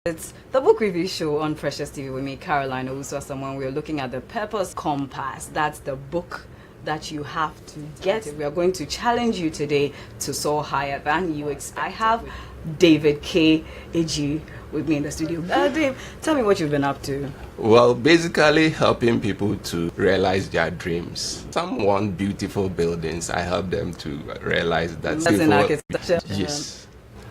It's the book review show on Precious TV with me, Caroline Owusu-Asamoah. We're looking at the Purpose Compass. That's the book that you have to get. We are going to challenge you today to soar higher than you expect. I have David K Egyir with me in the studio. Dave, tell me what you've been up to. Well, basically helping people to realize their dreams. Some want beautiful buildings. I help them to realize that. That's in architecture. Yes.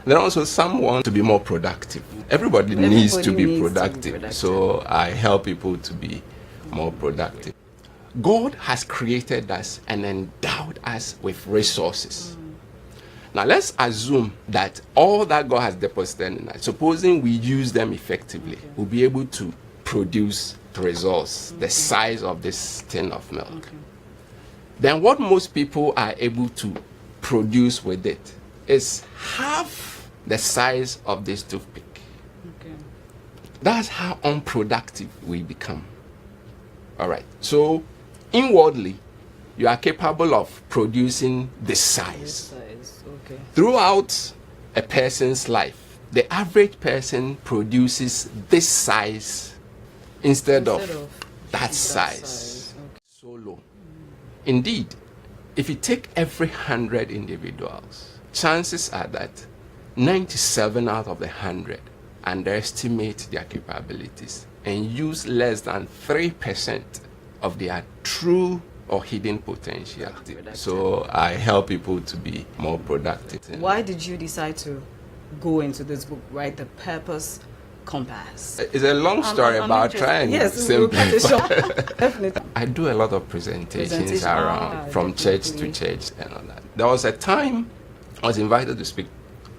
Then also some want to be more productive. Everybody needs to be productive. So I help people to be more productive. God has created us and endowed us with resources. Now let's assume that all that God has deposited in us, supposing we use them effectively, we'll be able to produce results the size of this tin of milk. Then what most people are able to produce with it is half the size of this toothpick. That's how unproductive we become. All right. So inwardly, you are capable of producing this size. Throughout a person's life, the average person produces this size instead of that size. So low. Indeed, if you take every 100 individuals, chances are that 97 out of the 100 underestimate their capabilities and use less than 3% of their true or hidden potential. So I help people to be more productive. Why did you decide to go into this book, write The Purpose Compass? It's a long story about trying to simplify. Definitely. I do a lot of presentations around from church to church and all that. There was a time I was invited to speak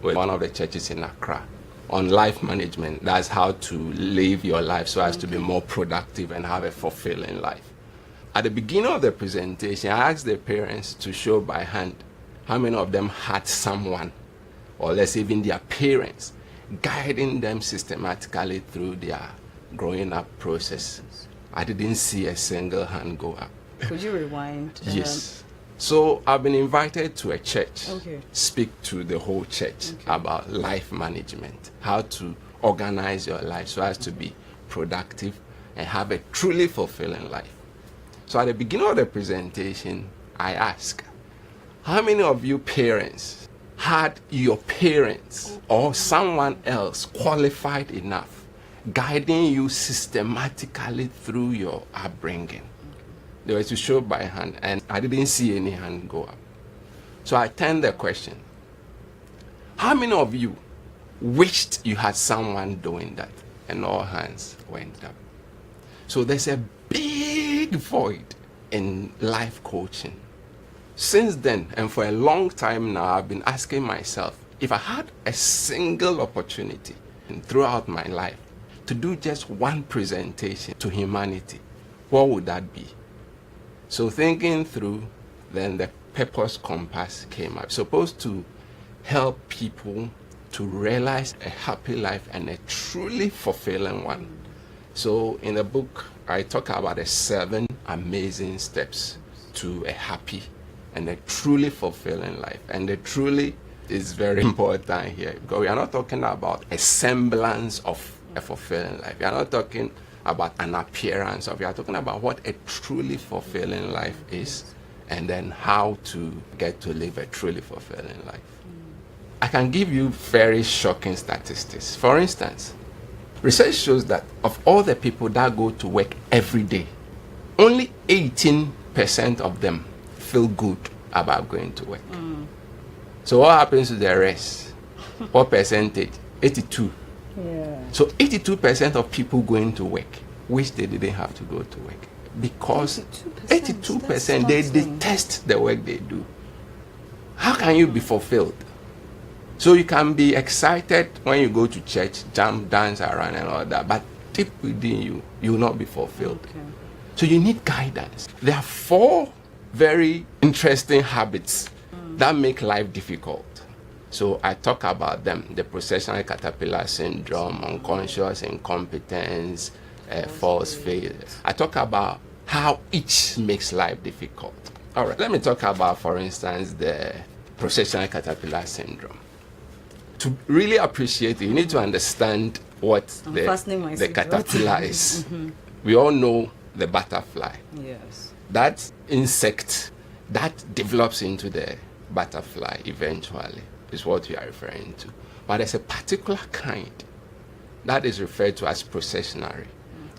with one of the churches in Accra on life management. That's how to live your life so as to be more productive and have a fulfilling life. At the beginning of the presentation, I asked the parents to show by hand how many of them had someone, or let's say even their parents, guiding them systematically through their growing up process. I didn't see a single hand go up. Could you rewind? Yes. So I've been invited to a church, speak to the whole church about life management, how to organize your life so as to be productive and have a truly fulfilling life. So at the beginning of the presentation, I asked, how many of you parents had your parents or someone else qualified enough guiding you systematically through your upbringing? They were to show by hand, and I didn't see any hand go up. So I turned the question, how many of you wished you had someone doing that? And all hands went up. So there's a big void in life coaching. Since then, and for a long time now, I've been asking myself, if I had a single opportunity throughout my life to do just one presentation to humanity, what would that be? So thinking through, then the Purpose Compass came up. Supposed to help people to realize a happy life and a truly fulfilling one. So in the book, I talk about the 7 amazing steps to a happy and a truly fulfilling life. And the truly is very important here, because we are not talking about a semblance of a fulfilling life. We are not talking about an appearance of. We are talking about what a truly fulfilling life is, and then how to get to live a truly fulfilling life. I can give you very shocking statistics. For instance, research shows that of all the people that go to work every day, only 18% of them feel good about going to work. So what happens to the rest? What percentage? 82. So 82% of people going to work wish they didn't have to go to work, because 82% they detest the work they do. How can you be fulfilled? So you can be excited when you go to church, jump, dance around and all that, but deep within you, you will not be fulfilled. So you need guidance. There are 4 very interesting habits that make life difficult. So I talk about them: the processional caterpillar syndrome, unconscious incompetence, false faith. I talk about how each makes life difficult. All right, let me talk about, for instance, the processional caterpillar syndrome. To really appreciate it, you need to understand what fastening my the seatbelt. caterpillar is. We all know the butterfly. Yes. That insect that develops into the butterfly eventually is what we are referring to. But there's a particular kind that is referred to as processionary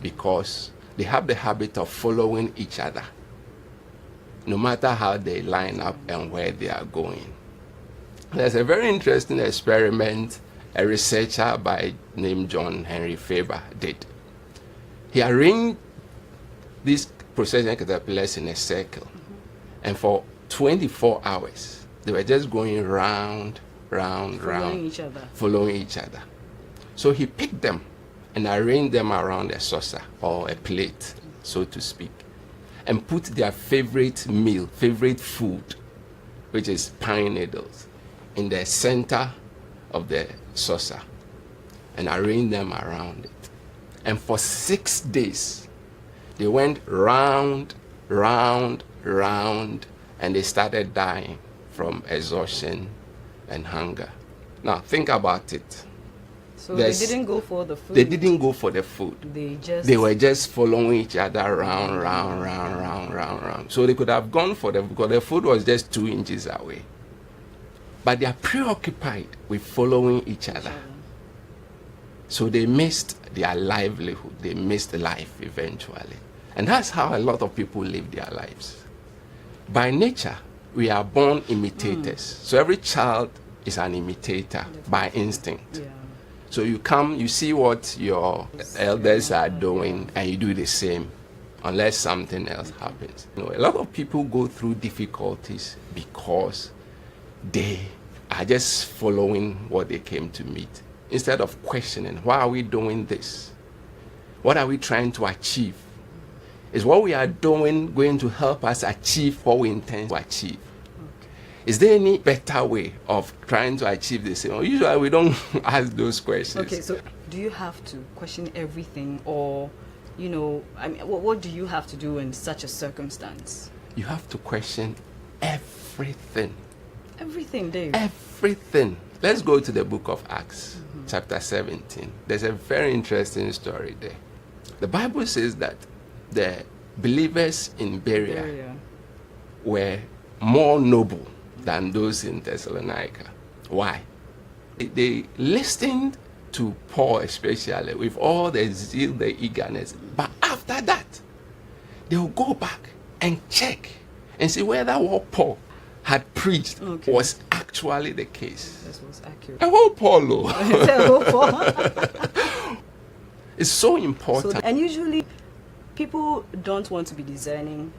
because they have the habit of following each other, no matter how they line up and where they are going. There's a very interesting experiment a researcher named John Henry Faber did. He arranged these procession caterpillars in a circle, and for 24 hours, they were just going round, following each other. So he picked them and arranged them around a saucer or a plate, so to speak, and put their favorite meal, favorite food, which is pine needles, in the center of the saucer and arranged them around it. And for 6 days, they went round, and they started dying from exhaustion and hunger. Now, think about it. So they didn't go for the food? They didn't go for the food. They were just following each other round. So they could have gone for because the food was just 2 inches away. But they are preoccupied with following each other. So they missed their livelihood. They missed life eventually. And that's how a lot of people live their lives. By nature, we are born imitators. So every child is an imitator by instinct. Yeah. So you see what your elders are doing, and you do the same, unless something else happens. A lot of people go through difficulties because they are just following what they came to meet, instead of questioning, why are we doing this? What are we trying to achieve? Is what we are doing going to help us achieve what we intend to achieve? Is there any better way of trying to achieve this? Usually we don't ask those questions. Okay, so do you have to question everything, or, what do you have to do in such a circumstance? You have to question everything. Everything, Dave? Everything. Let's go to the book of Acts, chapter 17. There's a very interesting story there. The Bible says that the believers in Berea were more noble than those in Thessalonica. Why? They listened to Paul especially with all the zeal, the eagerness. But after that, they will go back and check and see whether what Paul had preached was actually the case. This was accurate. A whole Paulo. It's so important. And usually people don't want to be discerning,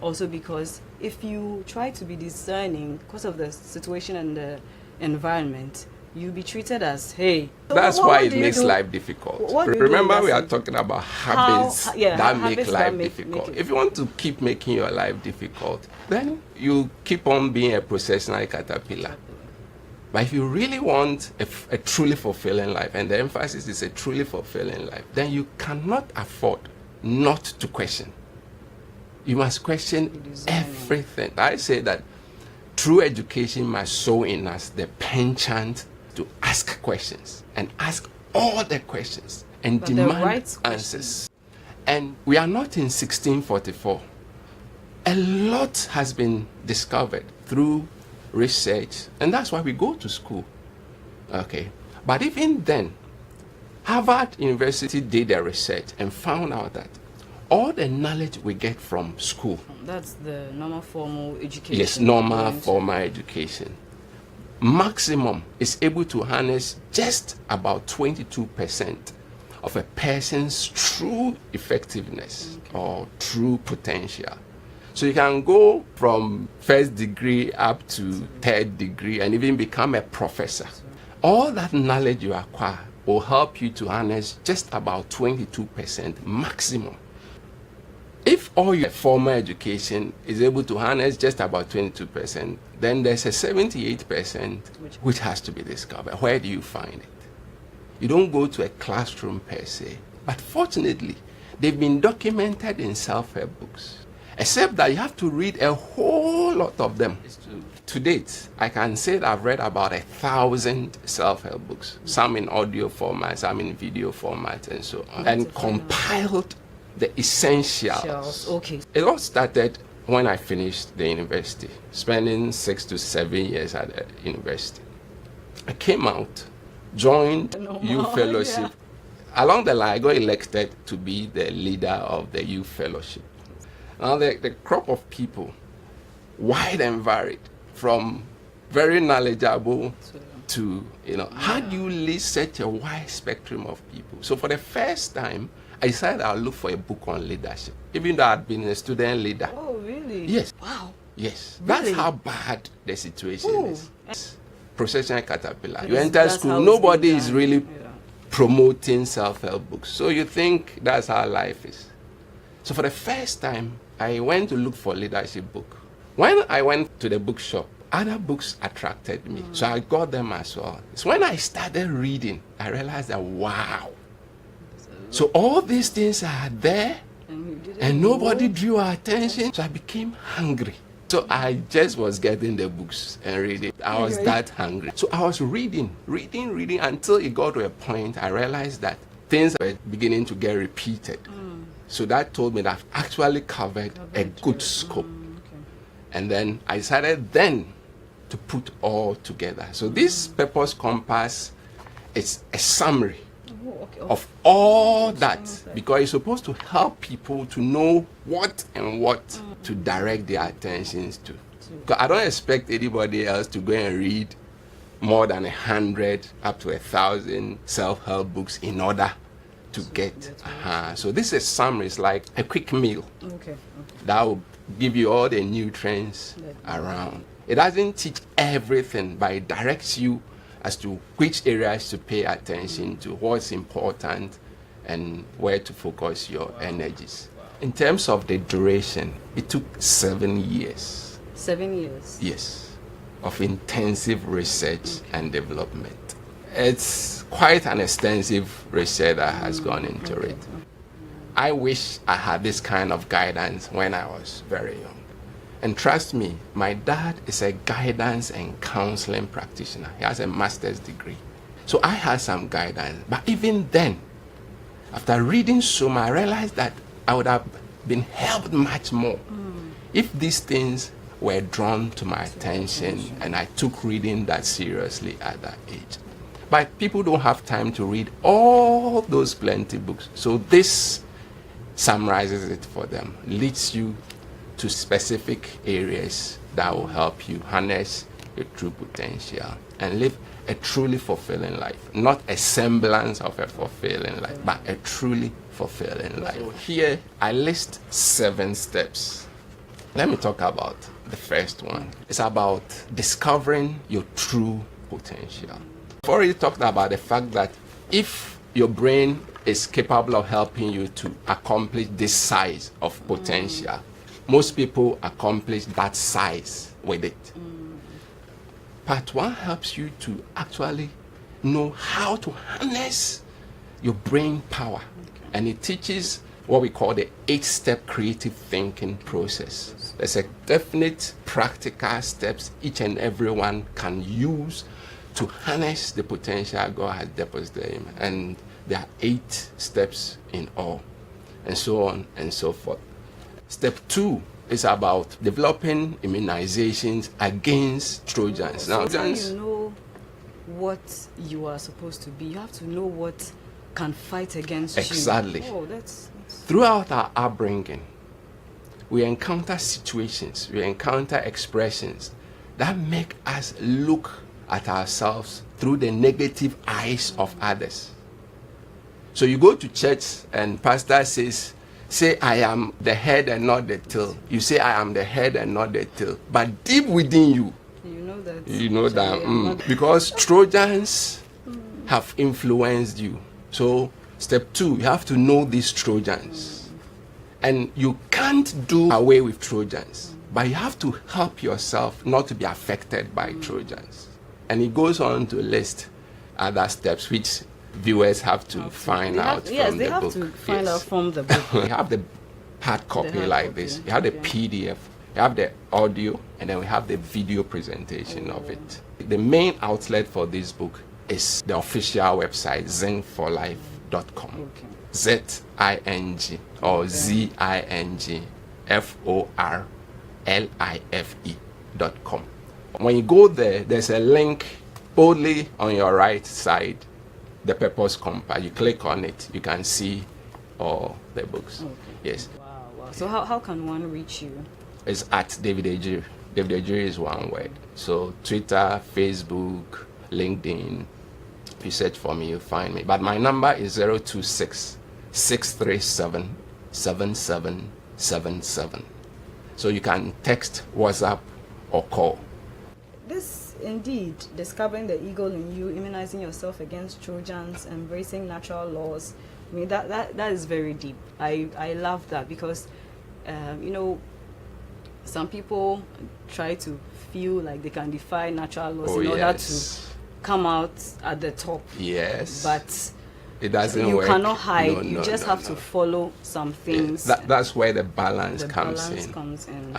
also because if you try to be discerning because of the situation and the environment, you'll be treated as, hey. That's why it makes life difficult. Remember, we are talking about habits that make life difficult. If you want to keep making your life difficult, then you keep on being a processional caterpillar. But if you really want a truly fulfilling life, and the emphasis is a truly fulfilling life, then you cannot afford not to question. You must question everything. I say that true education must sow in us the penchant to ask questions, and ask all the questions, and demand answers. And we are not in 1644. A lot has been discovered through research, and that's why we go to school. Okay. But even then, Harvard University did a research and found out that all the knowledge we get from school, that's the normal formal education. Yes, normal formal education. Maximum is able to harness just about 22% of a person's true effectiveness or true potential. So you can go from first degree up to third degree and even become a professor. All that knowledge you acquire will help you to harness just about 22% maximum. If all your formal education is able to harness just about 22%, then there's a 78% which has to be discovered. Where do you find it? You don't go to a classroom per se, but fortunately, they've been documented in self-help books. except that you have to read a whole lot of them. To date, I can say that I've read about 1,000 self-help books, some in audio format, some in video format, and so on, and compiled the essentials. Okay. It all started when I finished the university, spending 6 to 7 years at the university. I came out, joined youth fellowship. Yeah. Along the line, I got elected to be the leader of the youth fellowship. Now, the crop of people, wide and varied, from very knowledgeable to, how do you lead such a wide spectrum of people? So for the first time, I decided I'll look for a book on leadership, even though I'd been a student leader. Oh, really? Yes. Wow. Yes. Really? That's how bad the situation is. Procession caterpillar. You enter school, nobody is really promoting self-help books. So you think that's how life is. So for the first time, I went to look for a leadership book. When I went to the bookshop, other books attracted me. So I got them as well. It's when I started reading, I realized that, wow. So all these things are there, and nobody drew our attention. So I became hungry. So I just was getting the books and reading. I was that hungry. So I was reading until it got to a point I realized that things were beginning to get repeated. So that told me that I've actually covered a good scope. And then I decided then to put all together. So this purpose compass is a summary of all that, because it's supposed to help people to know what and what to direct their attentions to. Because I don't expect anybody else to go and read more than 100 up to 1,000 self-help books in order to get. So this is a summary. It's like a quick meal that will give you all the nutrients around. It doesn't teach everything, but it directs you as to which areas to pay attention to, what's important, and where to focus your energies. In terms of the duration, it took 7 years. 7 years? Yes, of intensive research and development. It's quite an extensive research that has gone into it. I wish I had this kind of guidance when I was very young. And trust me, my dad is a guidance and counseling practitioner. He has a master's degree. So I had some guidance. But even then, after reading so much, I realized that I would have been helped much more if these things were drawn to my attention and I took reading that seriously at that age. But people don't have time to read all those plenty books. So this summarizes it for them, leads you to specific areas that will help you harness your true potential and live a truly fulfilling life. Not a semblance of a fulfilling life, but a truly fulfilling life. So here I list 7 steps. Let me talk about the first one. It's about discovering your true potential. I've already talked about the fact that if your brain is capable of helping you to accomplish this size of potential, most people accomplish that size with it. Part 1 helps you to actually know how to harness your brain power. And it teaches what we call the 8-step creative thinking process. There's a definite practical steps each and everyone can use to harness the potential God has deposited in him. And there are 8 steps in all, and so on and so forth. Step 2 is about developing immunizations against Trojans. Now, you know what you are supposed to be. You have to know what can fight against you. Exactly. That's... Throughout our upbringing, we encounter situations, we encounter expressions that make us look at ourselves through the negative eyes of others. So you go to church and pastor says, say I am the head and not the tail. You say I am the head and not the tail. But deep within you, you know that because Trojans have influenced you. So step 2, you have to know these Trojans. And you can't do away with Trojans, but you have to help yourself not to be affected by Trojans. And he goes on to list other steps which viewers have to find out from the book. Yes, they have to find out from the book. We have the hard copy hard like copy. this. You have the Okay. PDF, you have the audio, and then we have the video presentation of it. The main outlet for this book is the official website, zingforlife.com. Okay. ZING or ZINGFORLIFE.com. When you go there, there's a link boldly on your right side, the Purpose Compass. You click on it, you can see all the books. Okay. Yes. Wow. So how can one reach you? It's at David Egyir. David Egyir is one word. So Twitter, Facebook, LinkedIn. If you search for me, you'll find me. But my number is 026-637-7777. So you can text, WhatsApp, or call. This indeed, discovering the eagle in you, immunizing yourself against Trojans, embracing natural laws. I mean, that is very deep. I love that because, some people try to feel like they can defy natural laws in order to come out at the top. Yes. But it doesn't you work. cannot hide. No, you just have to follow some things. That's where the balance comes in.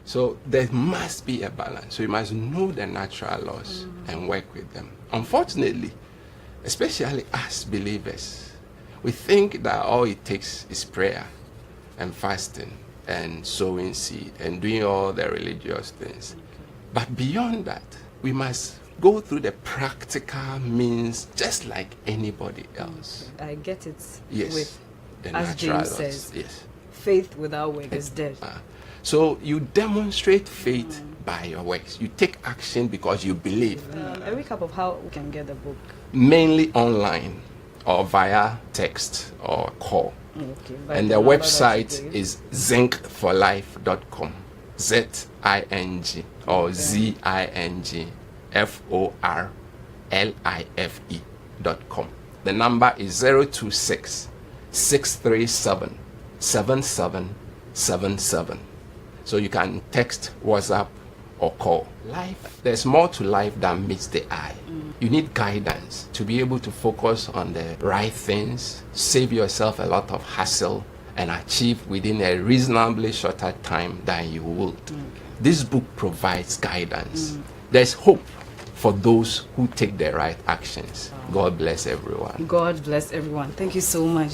So there must be a balance. So you must know the natural laws and work with them. Unfortunately, especially as believers, we think that all it takes is prayer and fasting and sowing seed and doing all the religious things. But beyond that, we must go through the practical means just like anybody else. I get it. Yes. With, the as natural James laws. says, Yes. faith without work is dead. So you demonstrate faith by your works. You take action because you believe. A recap of how we can get the book. Mainly online or via text or call. Okay, and the website is zingforlife.com. ZING or ZINGFORLIFE.com. The number is 026-637-7777. So you can text, WhatsApp, or call. Life, there's more to life than meets the eye. You need guidance to be able to focus on the right things, save yourself a lot of hassle, and achieve within a reasonably shorter time than you would. This book provides guidance. There's hope for those who take the right actions. God bless everyone. God bless everyone. Thank you so much.